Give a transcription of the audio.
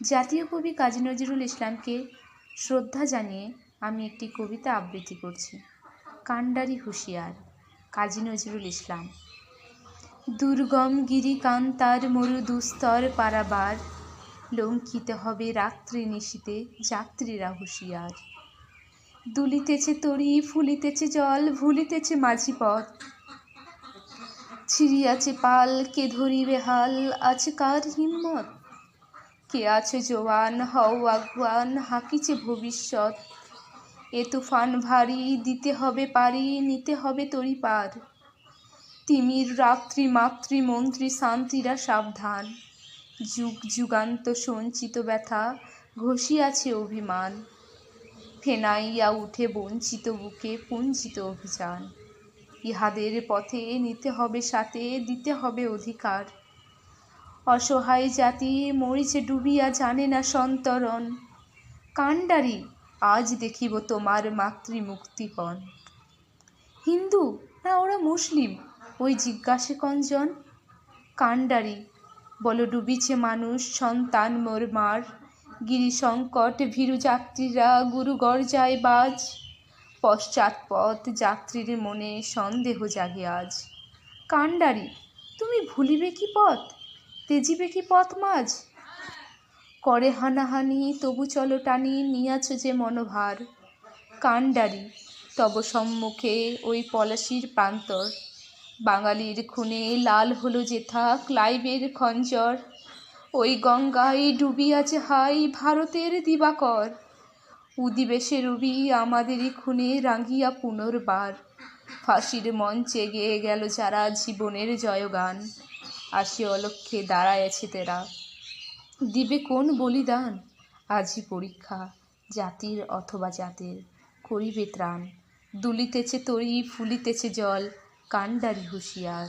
জাতীয় কবি কাজী নজরুল ইসলামকে শ্রদ্ধা জানিয়ে আমি একটি কবিতা আবৃত্তি করছি। কান্ডারি হুঁশিয়ার, কাজী নজরুল ইসলাম। দুর্গম গিরিকান্তার মরু দুস্তর পারাবার, লঙ্কিতে হবে রাত্রি নিশীতে যাত্রীরা হুঁশিয়ার। দুলিতেছে তরী, ফুলিতেছে জল, ভুলিতেছে মাঝি পথ, ছিড়িয়াছে পাল, কে ধরিবে হাল, আছে কার হিম্মত? কে আছে জোয়ান, হও আগুয়ান, হাঁকিছে ভবিষ্যৎ। এ তুফান ভারী, দিতে হবে পারি, নিতে হবে তরি পার। তিমির রাত্রি মাতৃ মন্ত্রী শান্তিরা সাবধান, যুগ যুগান্ত সঞ্চিত ব্যথা ঘষিয়াছে অভিমান। ফেনাইয়া উঠে বঞ্চিত বুকে পুঞ্জিত অভিযান। ইহাদের পথে নিতে হবে সাথে, দিতে হবে অধিকার। অসহায় জাতি মরিছে ডুবিয়া, জানে না সন্তরণ। কান্ডারি, আজ দেখিব তোমার মাতৃমুক্তিপণ। হিন্দু না ওরা মুসলিম, ওই জিজ্ঞাসে কঞ্জন। কান্ডারি, বলো ডুবিছে মানুষ, সন্তান মোর মার। গিরি সংকট ভীরু যাত্রীরা গুরু গর্জায় বাজ। পশ্চাৎপদ যাত্রীর মনে সন্দেহ জাগে আজ। কান্ডারি, তুমি ভুলিবে কি পথ, তেজিবে কি পথ মাঝ? করে হানাহানি তবু চলো টানি, নিয়াছ যে মনোভার। কান্ডারি, তব সম্মুখে ওই পলাশির প্রান্তর। বাঙালির খুনে লাল হলো যেথা ক্লাইভের খঞ্জর। ওই গঙ্গায় ডুবিয়াছে হাই ভারতের দিবাকর। উদিবে সে রবি আমাদেরই খুনে রাঙিয়া পুনর্বার। ফাঁসির মঞ্চে গেয়ে গেল যারা জীবনের জয়গান। আসি অলক্ষ্যে দাঁড়ায়েছে তেরা, দিবে কোন বলিদান? আজই পরীক্ষা জাতির অথবা জাতের, করিবে ত্রাণ। দুলিতেছে তরী, ফুলিতেছে জল, কান্ডারি হুঁশিয়ার।